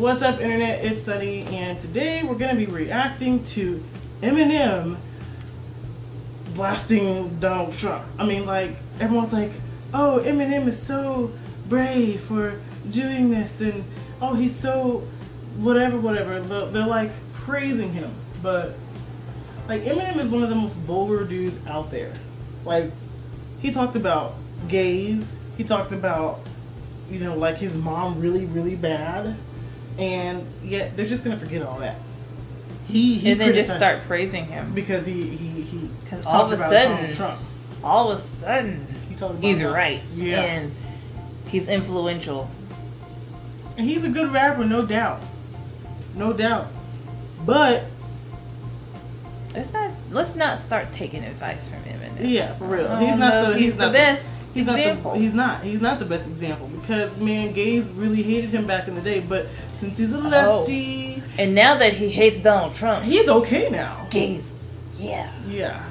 What's up, internet? It's Sunny, and today we're gonna be reacting to Eminem blasting Donald Trump. I mean, like, everyone's like, oh, Eminem is so brave for doing this, and oh, he's so whatever. They're like praising him, but like, Eminem is one of the most vulgar dudes out there. Like, he talked about gays, he talked about, you know, like his mom really bad. And yet they're just gonna forget all that. He and then just start praising him because he all of a sudden, he's Trump. right. Yeah, and he's influential. And he's a good rapper, no doubt. But let's not start taking advice from Eminem. Yeah, for real. He's not the best example. He's not the best example because, man, gays really hated him back in the day. But since he's a lefty, and now that he hates Donald Trump, he's okay now. Gays, yeah.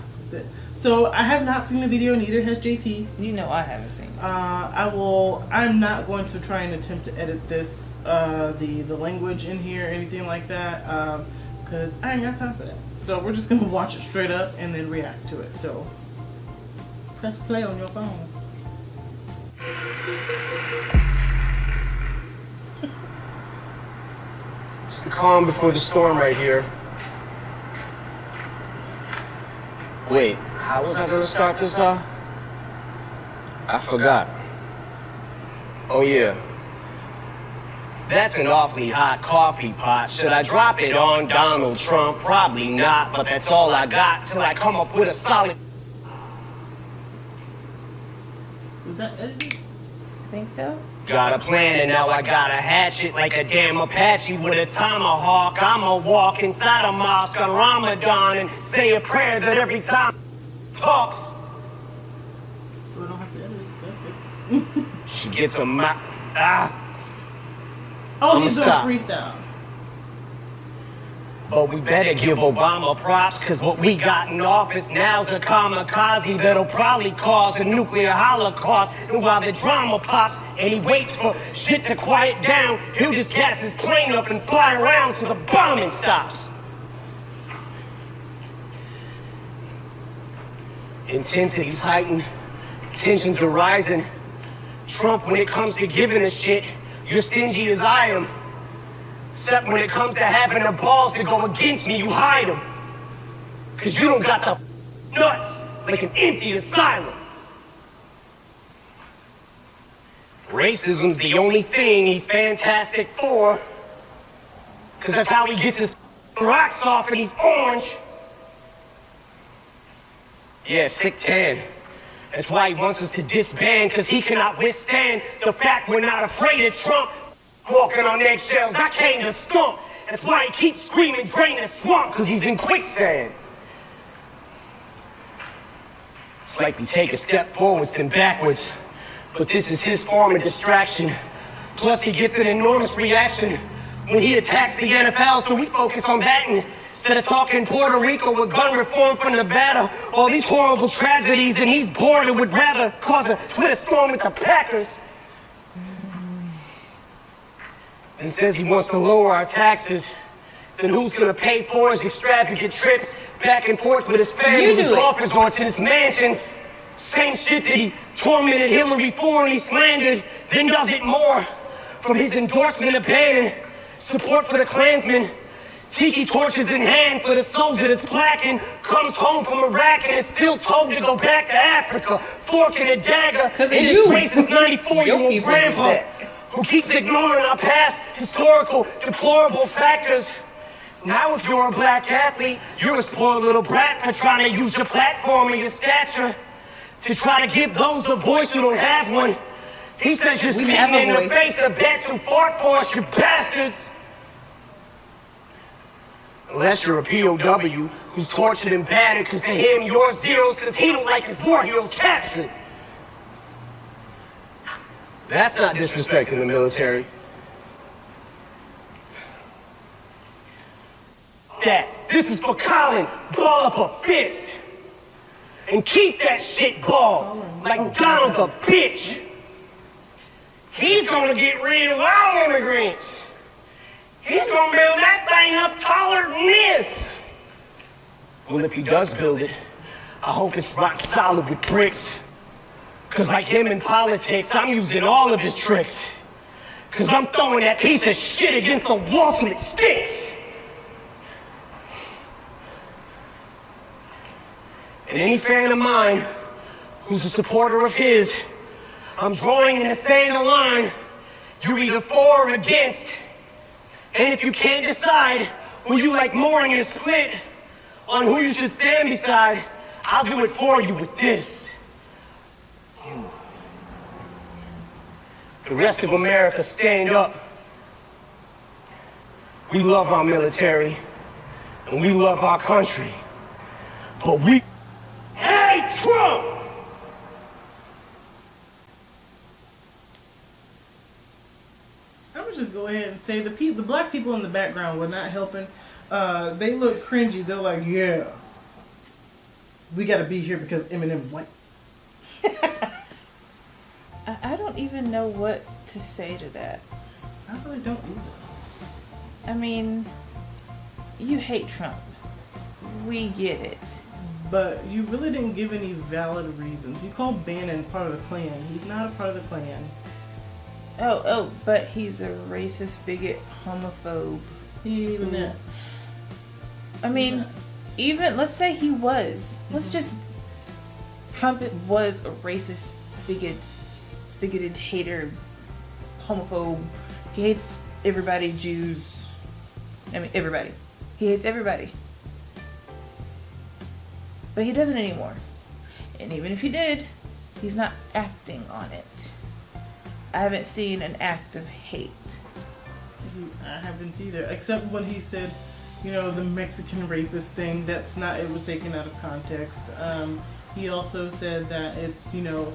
So I have not seen the video, neither has JT. You know I haven't seen it. I'm not going to try and attempt to edit this, the language in here, or anything like that, because I ain't got time for that. So we're just gonna watch it straight up and then react to it. So press play on your phone. It's the calm before the storm right here. Wait, how was I gonna start this off? I forgot. Oh yeah. That's an awfully hot coffee pot. Should I drop it on Donald Trump? Probably not, but that's all I got till I come up with a solid... Was that edited? I think so. Got a plan and now I gotta hatch it like a damn Apache with a tomahawk. I'ma walk inside a mosque on Ramadan and say a prayer that every time talks. So I don't have to edit it. That's good. She gets a Oh, he's doing freestyle. But we better give Obama props, cause what we got in office now's a kamikaze that'll probably cause a nuclear holocaust. And while the drama pops and he waits for shit to quiet down, he'll just gas his plane up and fly around till the bombing stops. Intensity's heightened, tensions are rising. Trump, when it comes to giving a shit, you're stingy as I am. Except when it comes to having the balls to go against me, you hide them. Cause you don't got the nuts like an empty asylum. Racism's the only thing he's fantastic for. Cause that's how he gets his rocks off and he's orange. Yeah, sick tan. That's why he wants us to disband, cause he cannot withstand the fact we're not afraid of Trump. Walking on eggshells, I came to stump. That's why he keeps screaming, drain the swamp, cause he's in quicksand. It's like we take a step forwards, then backwards. But this is his form of distraction. Plus he gets an enormous reaction when he attacks the NFL, so we focus on that instead of talking Puerto Rico with gun reform from Nevada. All these horrible tragedies, and he's bored and would rather cause a Twitter storm with the Packers. And says he wants to lower our taxes. Then who's gonna pay for his extravagant trips back and forth with his family, his golf resorts, and his mansions? Same shit that he tormented Hillary for and he slandered, then does it more. From his endorsement of banning support for the Klansmen, tiki torches in hand for the soldier that's black and comes home from Iraq and is still told to go back to Africa, fork in a dagger in his racist 94-year-old grandpa who keeps ignoring our past historical deplorable factors. Now if you're a black athlete, you're a spoiled little brat for trying to use your platform and your stature to try to give those a voice who don't have one. He says you're spitting in the face of vets who fought for us, you bastards. Unless you're a POW who's tortured and battered, cause to him you're zeros cause he don't like his war heroes captured. That's not disrespecting the military. This is for Colin. Ball up a fist. And keep that shit ball like Donald the bitch. He's gonna get rid of all immigrants. He's gonna build that thing up taller than this. Well, if he does build it, I hope it's rock solid with bricks. Cause like him in politics, I'm using all of his tricks. Cause I'm throwing that piece of shit against the wall till it stinks. And any fan of mine who's a supporter of his, I'm drawing in the same line. You're either for or against. And if you can't decide who you like more in your split on who you should stand beside, I'll do it for you with this. You. The rest of America, stand up. We love our military, and we love our country, but we hate Trump! I would just go ahead and say the black people in the background were not helping. They look cringy. They're like, yeah, we gotta be here because Eminem's white. I don't even know what to say to that. I really don't either. I mean, you hate Trump. We get it. But you really didn't give any valid reasons. You called Bannon part of the Klan. He's not a part of the Klan. Oh, but he's a racist, bigot, homophobe. Even that. I mean, even, let's say he was. Let's just, Trump was a racist, bigoted hater, homophobe. He hates everybody, Jews. I mean, everybody. He hates everybody. But he doesn't anymore. And even if he did, he's not acting on it. I haven't seen an act of hate. I haven't either. Except when he said, you know, the Mexican rapist thing. That's not, it was taken out of context. He also said that it's, you know,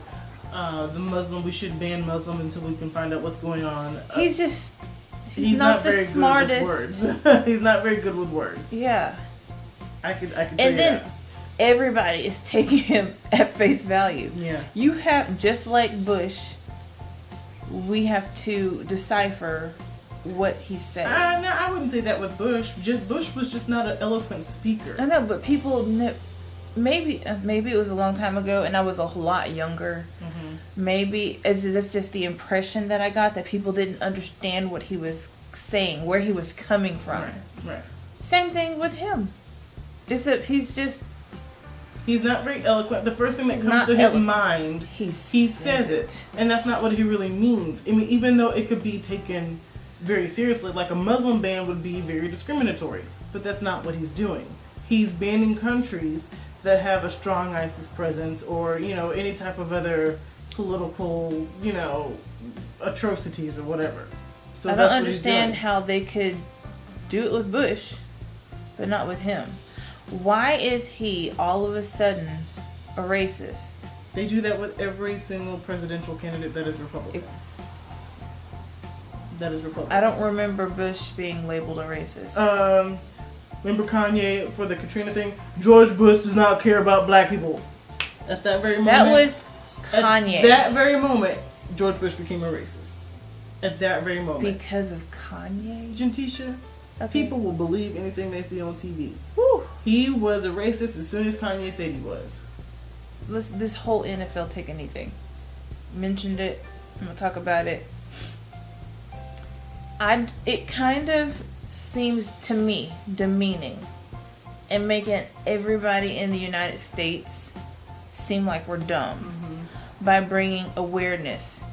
the Muslim, we should ban Muslim until we can find out what's going on. He's not the smartest. He's not very good with words. Yeah. I could tell And you then that. everybody is taking him at face value. Yeah. You have, just like Bush, we have to decipher what he said. No, I wouldn't say that with Bush. Bush was just not an eloquent speaker. I know, but people maybe it was a long time ago, and I was a lot younger. Mm-hmm. Maybe that's just the impression that I got, that people didn't understand what he was saying, where he was coming from. Right. Same thing with him. Except he's not very eloquent. The first thing that comes to his mind, he says it. And that's not what he really means. I mean, even though it could be taken very seriously, like a Muslim ban would be very discriminatory. But that's not what he's doing. He's banning countries that have a strong ISIS presence or, you know, any type of other political, you know, atrocities or whatever. So I don't understand how they could do it with Bush, but not with him. Why is he all of a sudden a racist? They do that with every single presidential candidate that is Republican. I don't remember Bush being labeled a racist. Remember Kanye for the Katrina thing? George Bush does not care about black people. At that very moment. That was Kanye. At that very moment, George Bush became a racist. At that very moment. Because of Kanye? Gentisha, people will believe anything they see on TV. Whew. He was a racist as soon as Kanye said he was. This whole NFL Take Anything. Mentioned it. I'm going to talk about it. It kind of seems to me demeaning and making everybody in the United States seem like we're dumb by bringing awareness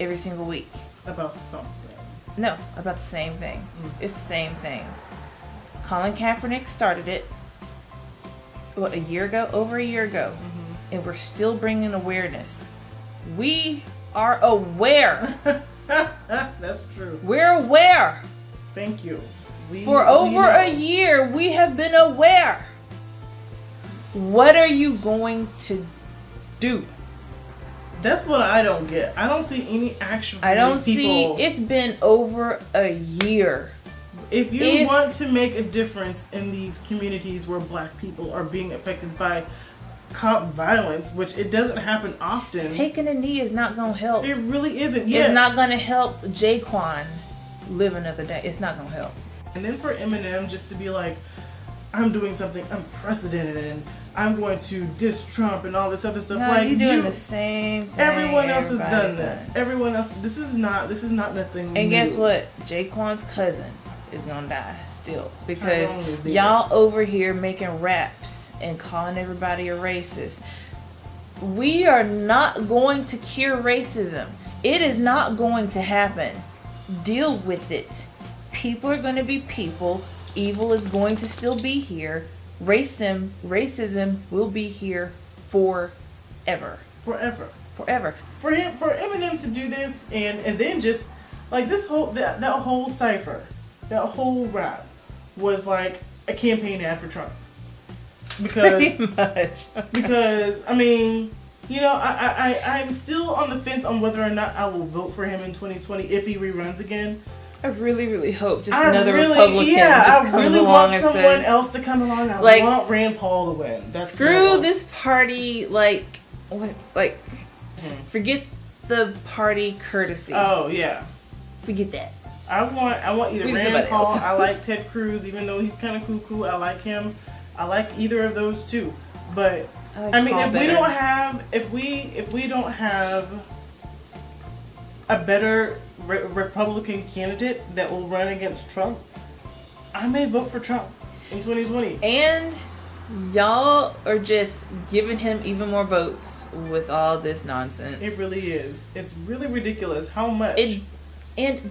every single week. About something. No, about the same thing. It's the same thing. Colin Kaepernick started it, over a year ago, and we're still bringing awareness. We are aware. That's true. We're aware. Thank you. For over a year, we have been aware. What are you going to do? That's what I don't get. I don't see any action from I don't these people. see. It's been over a year. If you want to make a difference in these communities where black people are being affected by cop violence, which it doesn't happen often. Taking a knee is not going to help. It really isn't. Yes. It's not going to help Jaquan. live another day. It's not gonna help. And then for Eminem just to be like, I'm doing something unprecedented and I'm going to diss Trump and all this other stuff. No, like you're doing the same thing. Everyone else has done this. Done. Everyone else. This is not nothing. And new. guess what? Jaquan's cousin is gonna die still because Tyrone is dead. y'all over here making raps and calling everybody a racist. We are not going to cure racism. It is not going to happen. Deal with it. People are going to be people. Evil is going to still be here. Racism will be here forever. Forever. For Eminem to do this and then just like this whole that whole cypher, that whole rap was like a campaign ad for Trump. Because pretty much. because I mean, you know, I'm still on the fence on whether or not I will vote for him in 2020 if he reruns again. I really hope another Republican I comes really along want and someone says, else to come along. I like, want Rand Paul to win. That's screw this party, forget the party courtesy. Oh yeah. Forget that. I want either We need Rand somebody Paul. else. I like Ted Cruz, even though he's kind of cuckoo. I like him. I like either of those two. But I mean, Paul if we don't have a better Republican candidate that will run against Trump, I may vote for Trump in 2020. And y'all are just giving him even more votes with all this nonsense. It really is. It's really ridiculous how much. It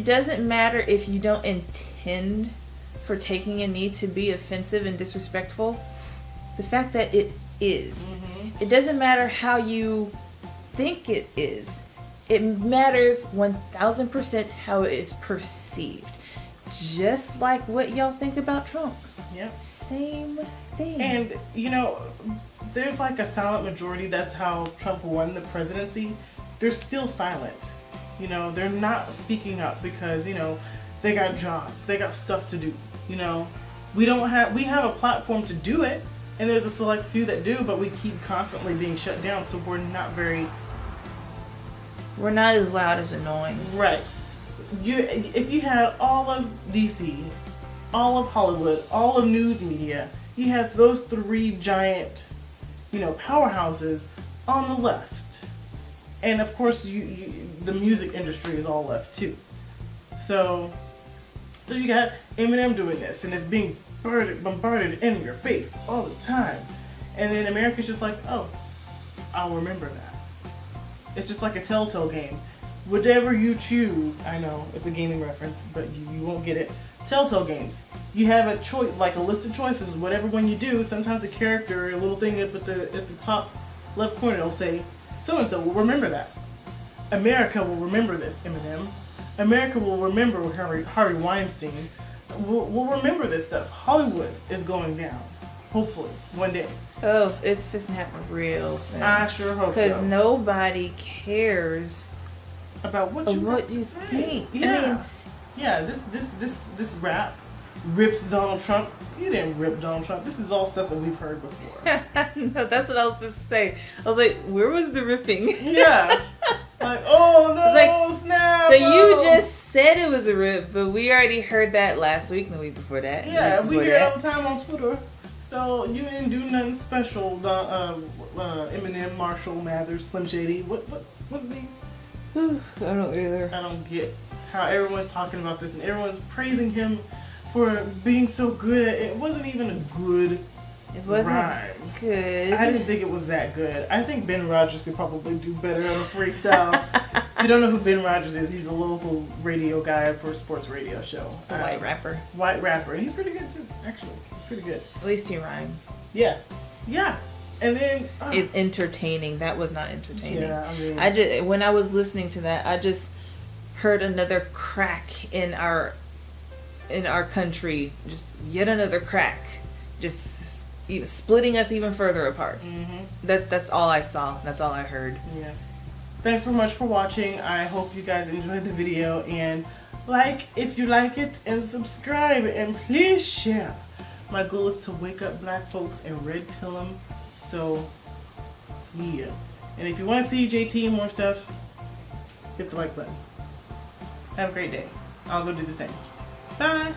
doesn't matter if you don't intend for taking a knee to be offensive and disrespectful. The fact that it is. Mm-hmm. It doesn't matter how you think it is. It matters 1000% how it is perceived. Just like what y'all think about Trump. Yep. Same thing. And, you know, there's like a silent majority. That's how Trump won the presidency. They're still silent. You know, they're not speaking up because, you know, they got jobs. They got stuff to do. You know, we have a platform to do it. And there's a select few that do, but we keep constantly being shut down. So we're not as loud as annoying. Right. If you had all of DC, all of Hollywood, all of news media, you have those three giant, you know, powerhouses on the left. And of course, the music industry is all left too. So you got Eminem doing this, and it's being bombarded in your face all the time. And then America's just like, oh, I'll remember that. It's just like a telltale game. Whatever you choose, I know it's a gaming reference, but you won't get it. Telltale games. You have a choice, like a list of choices. Whatever one you do, sometimes a character, a little thing up at the top left corner will say, so and so will remember that. America will remember this, Eminem. America will remember Harvey Weinstein. We'll remember this stuff. Hollywood is going down. Hopefully, one day. Oh, it's fixing to happen real soon. I sure hope so. Because nobody cares about what you think. Yeah. This rap rips Donald Trump. You didn't rip Donald Trump. This is all stuff that we've heard before. No, that's what I was supposed to say. I was like, where was the ripping? Yeah. Like, oh no, snap. So you just said it was a rip, but we already heard that last week and the week before that. Yeah, we hear it all the time on Twitter. So you didn't do nothing special, Eminem, Marshall Mathers, Slim Shady. What's the name? I don't either. I don't get how everyone's talking about this and everyone's praising him for being so good. It wasn't even a good rhyme. Good. I didn't think it was that good. I think Ben Rogers could probably do better on a freestyle. If you don't know who Ben Rogers is, he's a local radio guy for a sports radio show. It's a white rapper. White rapper. And he's pretty good too, actually. He's pretty good. At least he rhymes. Yeah. And then it's entertaining. That was not entertaining. Yeah, I mean, when I was listening to that, I just heard another crack in our country. Just yet another crack. Just even splitting us even further apart. Mm-hmm. That's all I saw. That's all I heard. Yeah. Thanks so much for watching. I hope you guys enjoyed the video, and like if you like it, and subscribe, and please share. My goal is to wake up black folks and red pill them. So yeah. And if you want to see JT and more stuff, hit the like button. Have a great day. I'll go do the same. Bye.